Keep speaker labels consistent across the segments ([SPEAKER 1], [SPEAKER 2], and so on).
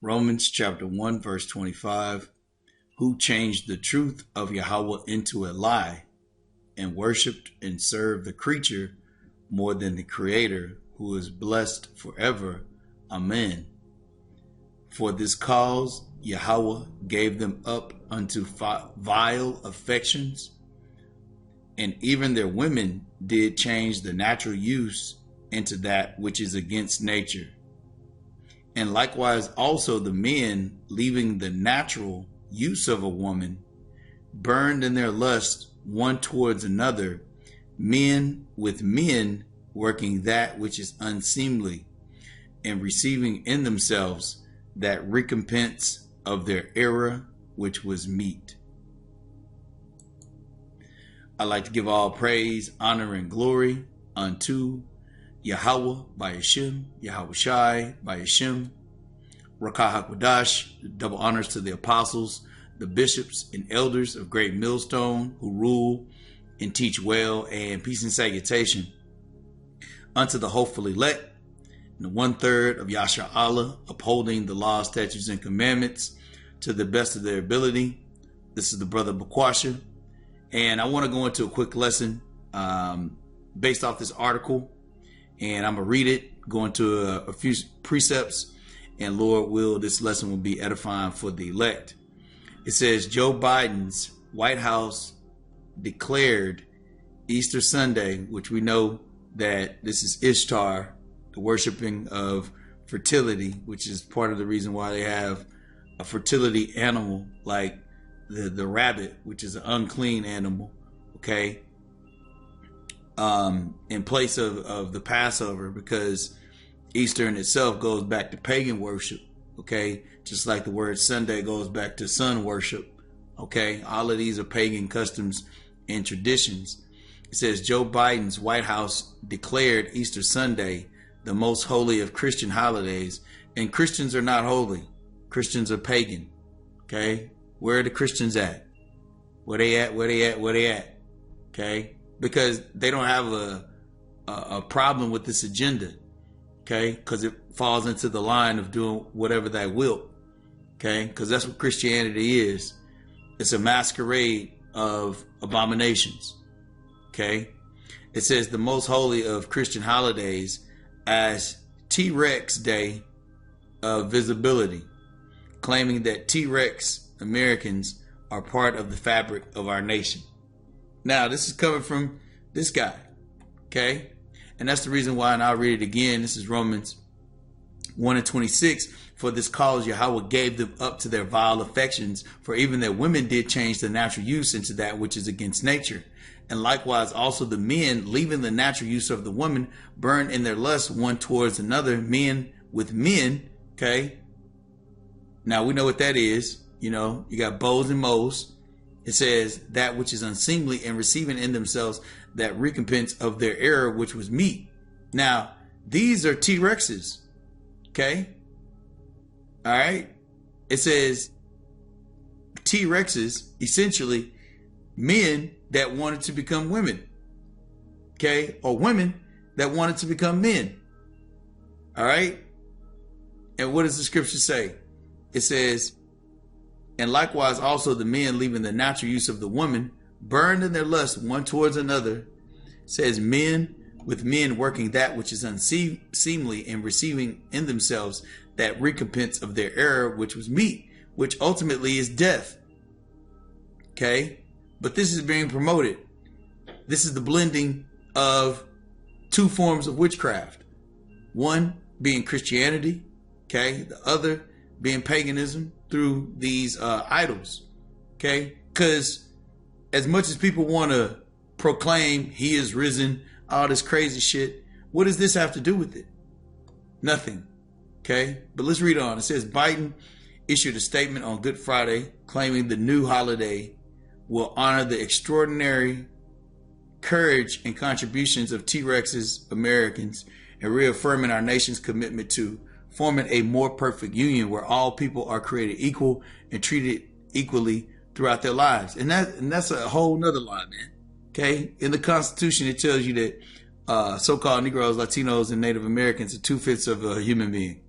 [SPEAKER 1] Romans chapter 1, verse 25, who changed the truth of Yahweh into a lie and worshiped and served the creature more than the Creator, who is blessed forever. Amen. For this cause Yahweh gave them up unto vile affections, and even their women did change the natural use into that which is against nature. And likewise also the men, leaving the natural use of a woman, burned in their lust one towards another, men with men, working that which is unseemly, and receiving in themselves that recompense of their error which was meet. I like to give all praise, honor, and glory unto Yahweh by Hashem, Yahweh Shai by Hashem, Rakah HaKodash. Double honors to the apostles, the bishops, and elders of Great Millstone who rule and teach well, and peace and salutation unto the hopeful elect, and the 1/3 of Yasha Allah, upholding the laws, statutes, and commandments to the best of their ability. This is the brother Bakwasha, and I want to go into a quick lesson based off this article, and I'm going to read it, go into a few precepts, and Lord will, this lesson will be edifying for the elect. It says, Joe Biden's White House declared Easter Sunday, which we know that this is Ishtar, the worshiping of fertility, which is part of the reason why they have a fertility animal like the rabbit, which is an unclean animal, okay, in place of the Passover, because Easter in itself goes back to pagan worship, okay, just like the word Sunday goes back to sun worship, okay. All of these are pagan customs and traditions. It says Joe Biden's White House declared Easter Sunday the most holy of Christian holidays, and Christians are not holy. Christians are pagan, okay. Where are the Christians at? Where they at? Where they at? Where they at? Okay, because they don't have a problem with this agenda, okay, because it falls into the line of doing whatever they will, okay, because that's what Christianity is. It's a masquerade of abominations, okay. It says the most holy of Christian holidays as T-Rex Day of visibility, claiming that T-Rex Americans are part of the fabric of our nation. Now, this is coming from this guy, okay? And that's the reason why, and I'll read it again. This is Romans 1:26. For this cause Yahweh gave them up to their vile affections, for even their women did change the natural use into that which is against nature. And likewise also the men, leaving the natural use of the woman, burned in their lust one towards another, men with men, okay? Now we know what that is. You know, you got bows and mows. It says that which is unseemly, and receiving in themselves that recompense of their error, which was meat. Now, these are T-Rexes. Okay. All right. It says T-Rexes, essentially men that wanted to become women. Okay. Or women that wanted to become men. All right. And what does the scripture say? It says, and likewise also the men, leaving the natural use of the woman, burned in their lust one towards another. It says men with men, working that which is unseemly, and receiving in themselves that recompense of their error, which was meat, which ultimately is death. Okay. But this is being promoted. This is the blending of two forms of witchcraft. One being Christianity. Okay. The other being paganism through these idols, okay? Because as much as people want to proclaim he is risen, all this crazy shit, what does this have to do with it? Nothing, okay? But let's read on. It says Biden issued a statement on Good Friday claiming the new holiday will honor the extraordinary courage and contributions of T-Rexes Americans, and reaffirming our nation's commitment to forming a more perfect union where all people are created equal and treated equally throughout their lives. And that's a whole nother line, man. Okay. In the Constitution, it tells you that so-called Negroes, Latinos, and Native Americans are 2/5 of a human being.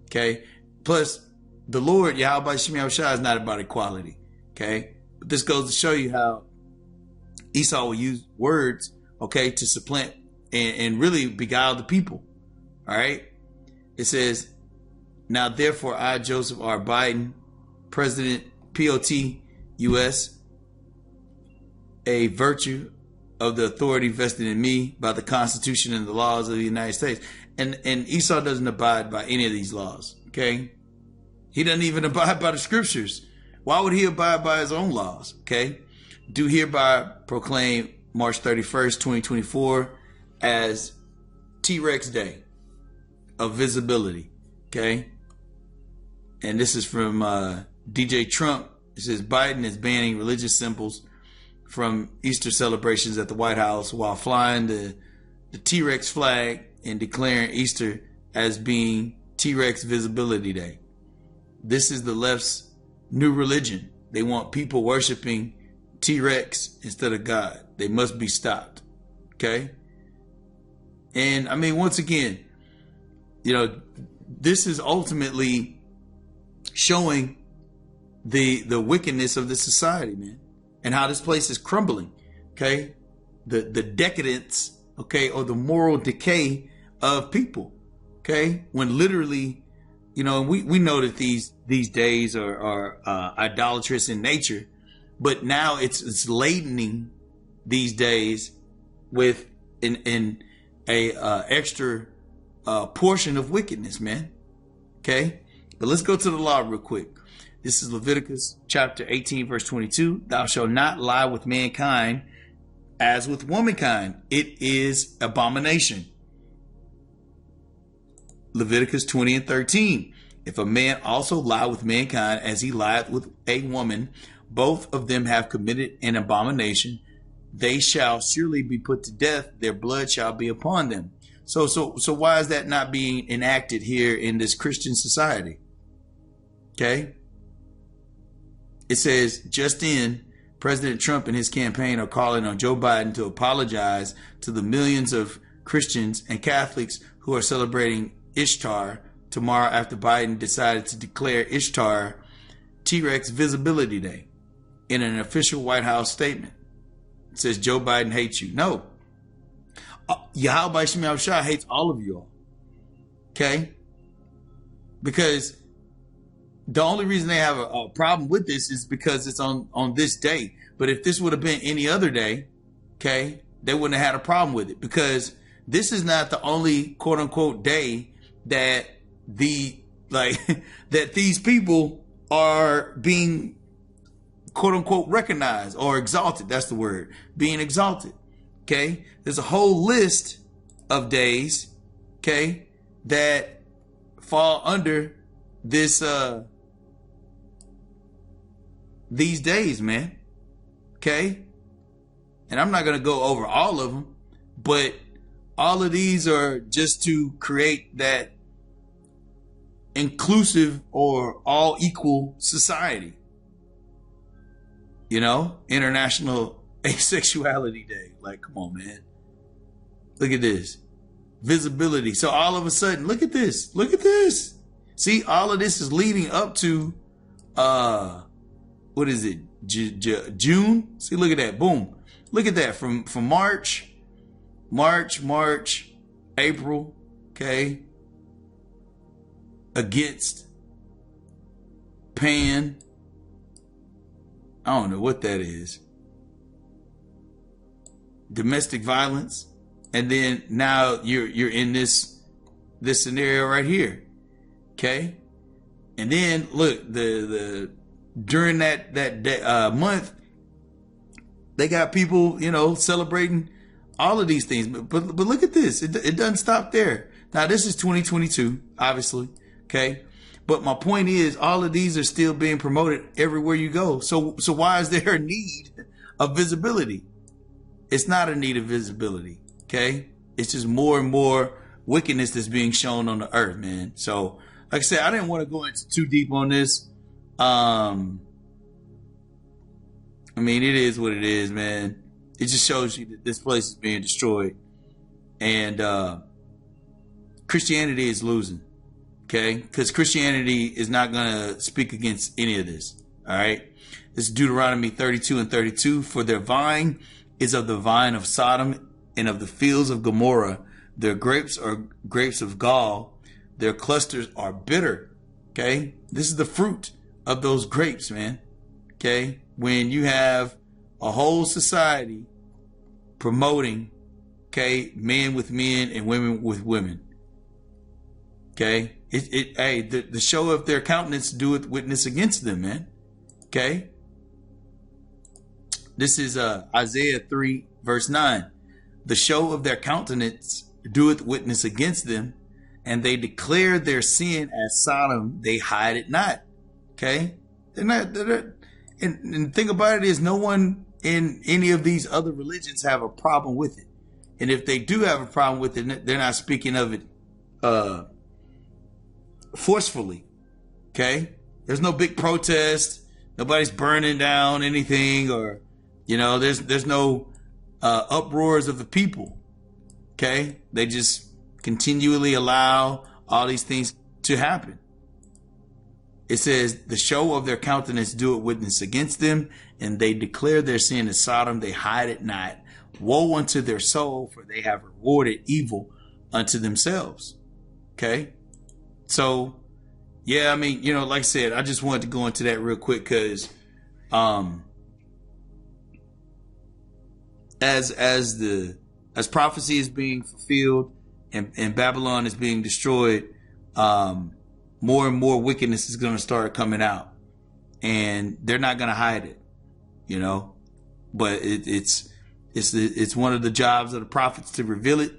[SPEAKER 1] Okay. Plus, the Lord, Yahweh Shem Shah, is not about equality. Okay? But this goes to show you how Esau will use words, okay, to supplant and really beguile the people. All right? It says, now therefore I, Joseph R. Biden, President POT US, a virtue of the authority vested in me by the Constitution and the laws of the United States. And Esau doesn't abide by any of these laws. Okay? He doesn't even abide by the scriptures. Why would he abide by his own laws? Okay? Do hereby proclaim March 31st, 2024 as T-Rex Day of visibility. Okay? And this is from DJ Trump. It says Biden is banning religious symbols from Easter celebrations at the White House while flying the T-Rex flag and declaring Easter as being T-Rex Visibility Day. This is the left's new religion. They want people worshiping T-Rex instead of God. They must be stopped. Okay? And I mean, once again, you know, this is ultimately showing the wickedness of the society, man, and how this place is crumbling. Okay? The decadence, okay, or the moral decay of people. Okay? When literally, you know, we know that these days are idolatrous in nature, but now it's ladening these days with an extra portion of wickedness, man. Okay? But let's go to the law real quick. This is Leviticus chapter 18, verse 22. Thou shalt not lie with mankind as with womankind. It is abomination. Leviticus 20 and 13. If a man also lie with mankind as he lieth with a woman, both of them have committed an abomination. They shall surely be put to death. Their blood shall be upon them. So why is that not being enacted here in this Christian society? Okay. It says, just in, President Trump and his campaign are calling on Joe Biden to apologize to the millions of Christians and Catholics who are celebrating Ishtar tomorrow after Biden decided to declare Ishtar T-Rex Visibility Day in an official White House statement. It says Joe Biden hates you. No. Yahweh Shem Shah hates all of you all. Okay? Because the only reason they have a problem with this is because it's on this day. But if this would have been any other day, okay, they wouldn't have had a problem with it, because this is not the only quote unquote day that that these people are being quote unquote recognized or exalted. That's the word, being exalted. Okay. There's a whole list of days, okay, that fall under this, these days, man. Okay. And I'm not going to go over all of them, but all of these are just to create that inclusive or all equal society. You know, International Asexuality Day. Like, come on, man. Look at this. Visibility. So all of a sudden, look at this. Look at this. See, all of this is leading up to, what is it? June? See, look at that. Boom. Look at that. From March, April, okay, against Pan. I don't know what that is. Domestic violence. And then now you're in this scenario right here. Okay? And then look, the during that day, month, they got people, you know, celebrating all of these things. But look at this. It doesn't stop there. Now this is 2022, obviously. Okay? But my point is, all of these are still being promoted everywhere you go. So why is there a need of visibility? It's not a need of visibility. Okay? It's just more and more wickedness that's being shown on the earth, man. So, like I said, I didn't want to go into too deep on this. I mean, it is what it is, man. It just shows you that this place is being destroyed. And Christianity is losing. Okay, because Christianity is not going to speak against any of this. All right, this is Deuteronomy 32 and 32. For their vine is of the vine of Sodom and of the fields of Gomorrah. Their grapes are grapes of gall. Their clusters are bitter. Okay, this is the fruit of those grapes, man. Okay, when you have a whole society promoting, okay, men with men and women with women. Okay, hey, the show of their countenance doeth witness against them, man. Okay, this is Isaiah 3 verse 9. The show of their countenance doeth witness against them, and they declare their sin as Sodom, they hide it not. Okay, and the thing about it is, no one in any of these other religions have a problem with it, and if they do have a problem with it, they're not speaking of it forcefully. Okay, there's no big protest, nobody's burning down anything, or there's no uproars of the people. Okay, they just continually allow all these things to happen. It says, the show of their countenance doeth witness against them, and they declare their sin as Sodom, they hide it not. Woe unto their soul, for they have rewarded evil unto themselves. Okay, so yeah, I mean, like I said, I just wanted to go into that real quick because as prophecy is being fulfilled and Babylon is being destroyed, more and more wickedness is going to start coming out, and they're not going to hide it, but it's one of the jobs of the prophets to reveal it,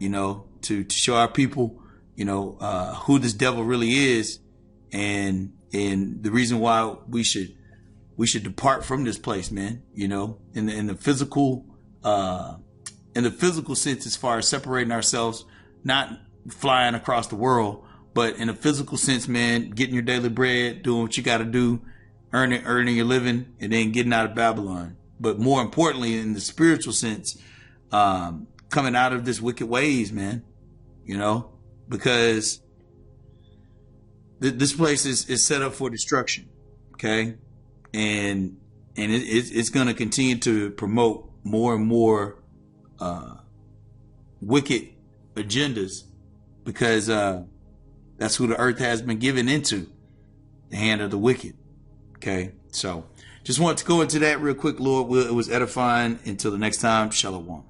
[SPEAKER 1] to show our people, who this devil really is, and the reason why we should depart from this place, man. In the physical sense, as far as separating ourselves, not flying across the world, but in a physical sense, man, getting your daily bread, doing what you got to do, earning your living, and then getting out of Babylon. But more importantly, in the spiritual sense, coming out of this wicked ways, man, because this place is set up for destruction. Okay. And it's going to continue to promote more and more wicked agendas, because that's who the earth has been given into, the hand of the wicked. Okay, so just wanted to go into that real quick, Lord. It was edifying. Until the next time, Shalom.